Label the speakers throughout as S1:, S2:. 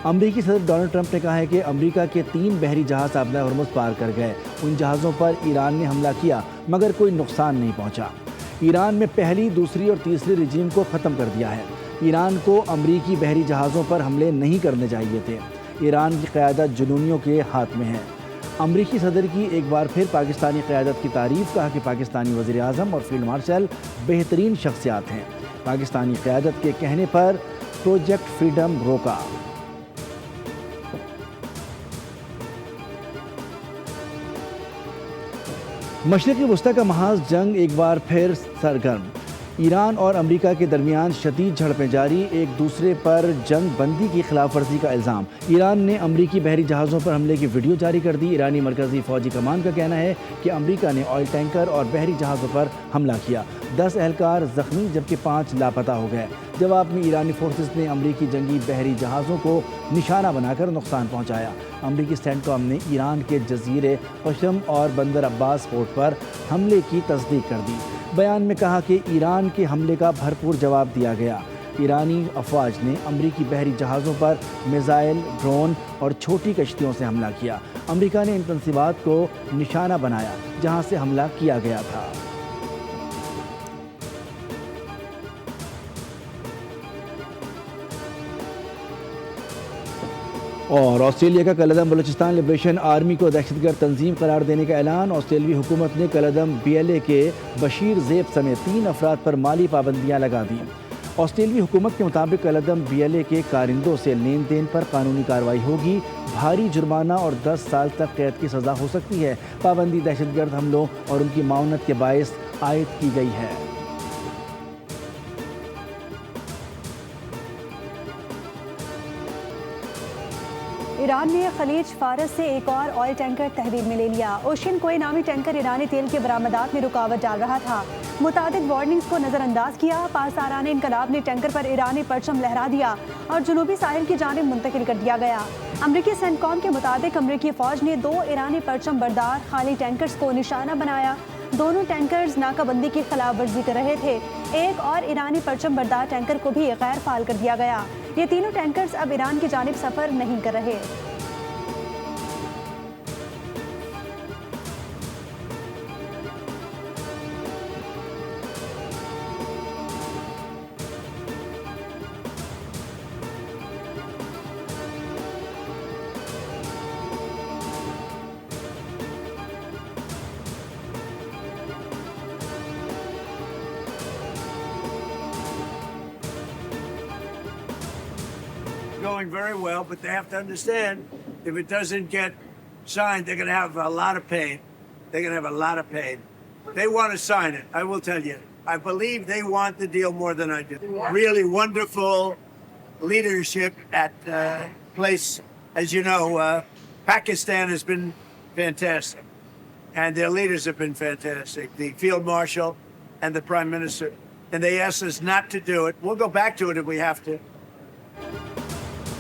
S1: امریکی صدر Donald Trump نے کہا ہے کہ امریکہ کے 3 بحری جہاز آبِ ہرمز پار کر گئے۔ ان جہازوں پر ایران نے حملہ کیا مگر کوئی نقصان نہیں پہنچا۔ ایران میں پہلی، دوسری اور تیسری رجیم کو ختم کر دیا ہے۔ ایران کو امریکی بحری جہازوں پر حملے نہیں کرنے چاہیے تھے۔ ایران کی قیادت جنونیوں کے ہاتھ میں ہے۔ امریکی صدر کی ایک بار پھر پاکستانی قیادت کی تعریف، کہا کہ پاکستانی وزیر اعظم اور فیلڈ مارشل بہترین شخصیات ہیں۔ پاکستانی قیادت کے کہنے پر پروجیکٹ فریڈم روکا۔ مشرقی وسطی کا محاذ جنگ ایک بار پھر سرگرم۔ ایران اور امریکہ کے درمیان شدید جھڑپیں جاری، ایک دوسرے پر جنگ بندی کی خلاف ورزی کا الزام۔ ایران نے امریکی بحری جہازوں پر حملے کی ویڈیو جاری کر دی۔ ایرانی مرکزی فوجی کمان کا کہنا ہے کہ امریکہ نے آئل ٹینکر اور بحری جہازوں پر حملہ کیا۔ 10 اہلکار زخمی جبکہ 5 لاپتہ ہو گئے۔ جواب میں ایرانی فورسز نے امریکی جنگی بحری جہازوں کو نشانہ بنا کر نقصان پہنچایا۔ امریکی سینٹکام نے ایران کے جزیرے قشم اور بندر عباس پورٹ پر حملے کی تصدیق کر دی۔ بیان میں کہا کہ ایران کے حملے کا بھرپور جواب دیا گیا۔ ایرانی افواج نے امریکی بحری جہازوں پر میزائل، ڈرون اور چھوٹی کشتیوں سے حملہ کیا۔ امریکہ نے ان تنصیبات کو نشانہ بنایا جہاں سے حملہ کیا گیا تھا۔ اور آسٹریلیا کا کالعدم بلوچستان لبریشن آرمی کو دہشت گرد تنظیم قرار دینے کا اعلان۔ آسٹریلوی حکومت نے کالعدم BLA کے بشیر زیب سمیت 3 افراد پر مالی پابندیاں لگا دیں۔ آسٹریلوی حکومت کے مطابق کالعدم BLA کے کارندوں سے لین دین پر قانونی کارروائی ہوگی۔ بھاری جرمانہ اور 10 سال تک قید کی سزا ہو سکتی ہے۔ پابندی دہشت گرد حملوں اور ان کی معاونت کے باعث عائد کی گئی ہے۔
S2: ایران نے خلیج فارس سے ایک اور آئل ٹینکر تحویل میں لے لیا۔ اوشین کوئی نامی ٹینکر ایرانی تیل کے برآمدات میں رکاوٹ ڈال رہا تھا۔ متعدد وارننگز کو نظر انداز کیا۔ پاسداران انقلاب نے ٹینکر پر ایرانی پرچم لہرا دیا اور جنوبی ساحل کی جانب منتقل کر دیا گیا۔ امریکی سینٹکام کے مطابق امریکی فوج نے 2 ایرانی پرچم بردار خالی ٹینکرز کو نشانہ بنایا۔ دونوں ٹینکرز ناکہ بندی کی خلاف ورزی کر رہے تھے۔ ایک اور ایرانی پرچم بردار ٹینکر کو بھی غیر فعال کر دیا گیا۔ یہ تینوں ٹینکرز اب ایران کی جانب سفر نہیں کر رہے۔
S3: Going very well, but they have to understand if it doesn't get signed, they're going to have a lot of pain. They're going to have a lot of pain. They want to sign it, I will tell you. I believe they want the deal more than I do. Really wonderful leadership at place. As you know, Pakistan has been fantastic, and their leaders have been fantastic. The Field Marshal and the Prime Minister. And they asked us not to do it. We'll go back to it if we have to.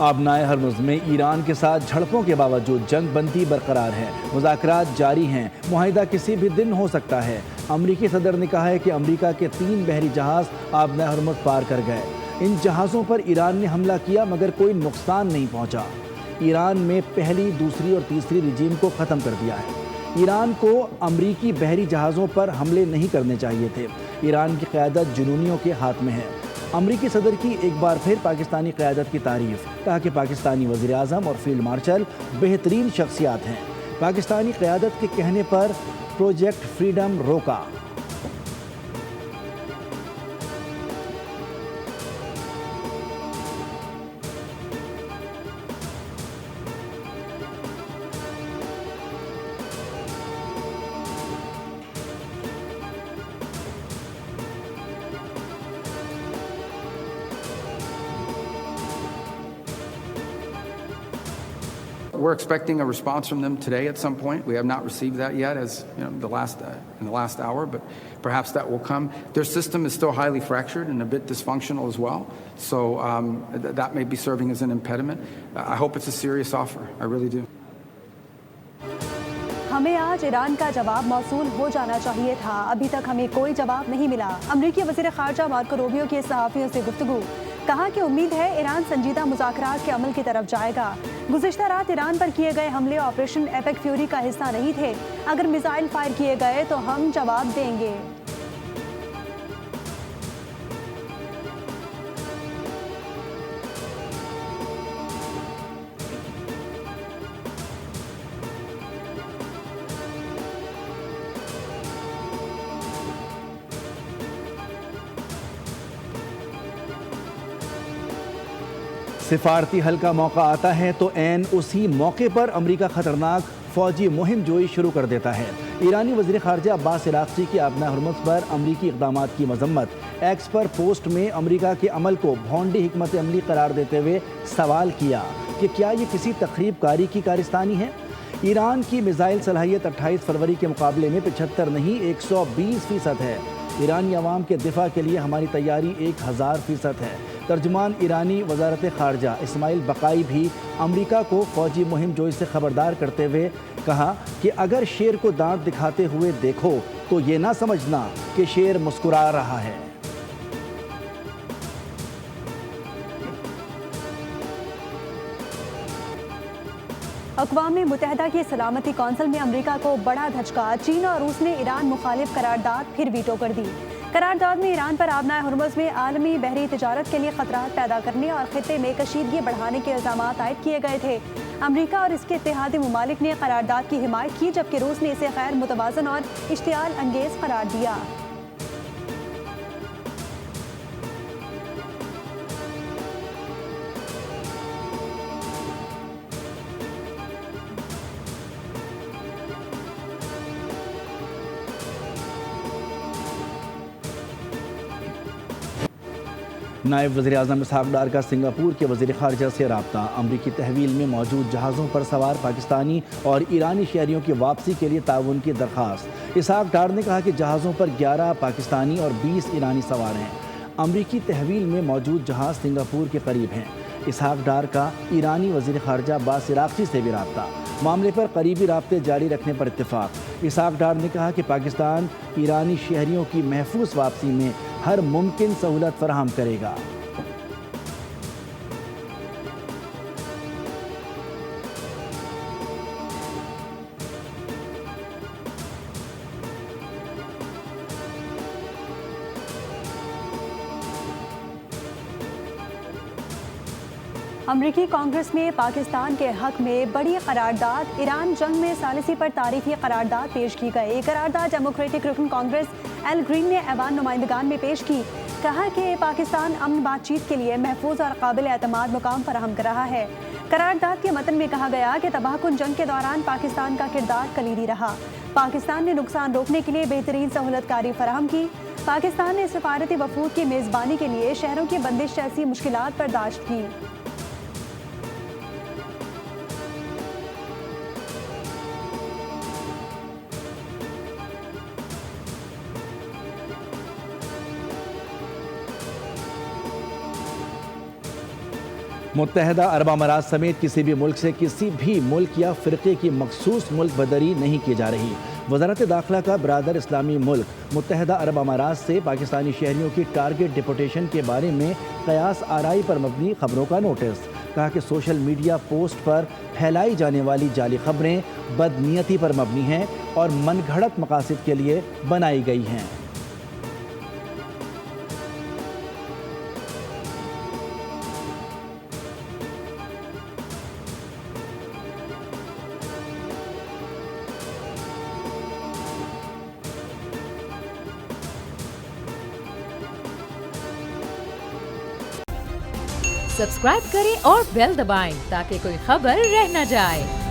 S1: آبنائے Hormuz میں ایران کے ساتھ جھڑپوں کے باوجود جنگ بندی برقرار ہے۔ مذاکرات جاری ہیں۔ معاہدہ کسی بھی دن ہو سکتا ہے۔ امریکی صدر نے کہا ہے کہ امریکہ کے 3 بحری جہاز آبنائے ہرمز پار کر گئے۔ ان جہازوں پر ایران نے حملہ کیا مگر کوئی نقصان نہیں پہنچا۔ ایران میں پہلی، دوسری اور تیسری رجیم کو ختم کر دیا ہے۔ ایران کو امریکی بحری جہازوں پر حملے نہیں کرنے چاہیے تھے۔ ایران کی قیادت جنونیوں کے ہاتھ میں ہے۔ امریکی صدر کی ایک بار پھر پاکستانی قیادت کی تعریف، کہا کہ پاکستانی وزیر اعظم اور فیلڈ مارشل بہترین شخصیات ہیں۔ پاکستانی قیادت کے کہنے پر پروجیکٹ فریڈم روکا۔
S4: We're expecting a response from them today at some point. We have not received that yet, as you know, in the last hour, but perhaps that will come. Their system is still highly fractured and a bit dysfunctional as well, so that may be serving as an impediment. I hope it's a serious offer. I really do.
S2: ہمیں آج ایران کا جواب موصول ہو جانا چاہیے تھا۔ ابھی تک ہمیں کوئی جواب نہیں ملا۔ امریکی وزیر خارجہ مارکو روبیو کی صحافیوں سے گفتگو۔ کہا کہ امید ہے ایران سنجیدہ مذاکرات کے عمل کی طرف جائے گا۔ گزشتہ رات ایران پر کیے گئے حملے آپریشن ایپک فیوری کا حصہ نہیں تھے۔ اگر میزائل فائر کیے گئے تو ہم جواب دیں گے۔
S1: سفارتی حل کا موقع آتا ہے تو عین اسی موقع پر امریکہ خطرناک فوجی مہم جوئی شروع کر دیتا ہے۔ ایرانی وزیر خارجہ عباس عراقچی کی آبنائے ہرمز پر امریکی اقدامات کی مذمت۔ ایکس پر پوسٹ میں امریکہ کے عمل کو بھونڈی حکمت عملی قرار دیتے ہوئے سوال کیا کہ کیا یہ کسی تخریب کاری کی کارستانی ہے؟ ایران کی میزائل صلاحیت 28 فروری کے مقابلے میں 75 نہیں 120% ہے۔ ایرانی عوام کے دفاع کے لیے ہماری تیاری 1000% ہے۔ ترجمان ایرانی وزارت خارجہ اسماعیل بقائی بھی امریکہ کو فوجی مہم جوئی سے خبردار کرتے ہوئے کہا کہ اگر شیر کو دانت دکھاتے ہوئے دیکھو تو یہ نہ سمجھنا کہ شیر مسکرا رہا ہے۔
S2: اقوام متحدہ کی سلامتی کونسل میں امریکہ کو بڑا دھچکا۔ چین اور روس نے ایران مخالف قرارداد پھر ویٹو کر دی۔ قرارداد میں ایران پر آبنائے ہرمز میں عالمی بحری تجارت کے لیے خطرات پیدا کرنے اور خطے میں کشیدگی بڑھانے کے الزامات عائد کیے گئے تھے۔ امریکہ اور اس کے اتحادی ممالک نے قرارداد کی حمایت کی، جبکہ روس نے اسے غیر متوازن اور اشتعال انگیز قرار دیا۔
S1: نائب وزیر اعظم اسحاق ڈار کا سنگاپور کے وزیر خارجہ سے رابطہ۔ امریکی تحویل میں موجود جہازوں پر سوار پاکستانی اور ایرانی شہریوں کی واپسی کے لیے تعاون کی درخواست۔ اسحاق ڈار نے کہا کہ جہازوں پر 11 پاکستانی اور 20 ایرانی سوار ہیں۔ امریکی تحویل میں موجود جہاز سنگاپور کے قریب ہیں۔ اسحاق ڈار کا ایرانی وزیر خارجہ عباس عراقچی سے بھی رابطہ۔ معاملے پر قریبی رابطے جاری رکھنے پر اتفاق۔ اسحاق ڈار نے کہا کہ پاکستان ایرانی شہریوں کی محفوظ واپسی میں ہر ممکن سہولت فراہم کرے گا۔
S2: امریکی کانگریس میں پاکستان کے حق میں بڑی قرارداد۔ ایران جنگ میں ثالثی پر تعریفی قرارداد پیش کی گئی۔ یہ قرارداد ڈیموکریٹک رکن کانگریس ایل گرین نے ایوان نمائندگان میں پیش کی۔ کہا کہ پاکستان امن بات چیت کے لیے محفوظ اور قابل اعتماد مقام فراہم کر رہا ہے۔ قرارداد کے متن میں کہا گیا کہ تباہ کن جنگ کے دوران پاکستان کا کردار کلیدی رہا۔ پاکستان نے نقصان روکنے کے لیے بہترین سہولت کاری فراہم کی۔ پاکستان نے سفارتی وفود کی میزبانی کے لیے شہروں کی بندش جیسی مشکلات برداشت کی۔
S1: متحدہ عرب امارات سمیت کسی بھی ملک سے کسی بھی ملک یا فرقے کی مخصوص ملک بدری نہیں کی جا رہی۔ وزارت داخلہ کا برادر اسلامی ملک متحدہ عرب امارات سے پاکستانی شہریوں کی ٹارگٹ ڈپورٹیشن کے بارے میں قیاس آرائی پر مبنی خبروں کا نوٹس۔ کہا کہ سوشل میڈیا پوسٹ پر پھیلائی جانے والی جعلی خبریں بدنیتی پر مبنی ہیں اور من گھڑت مقاصد کے لیے بنائی گئی ہیں۔
S5: سبسکرائب کریں اور بیل دبائیں تاکہ کوئی خبر رہ نہ جائے۔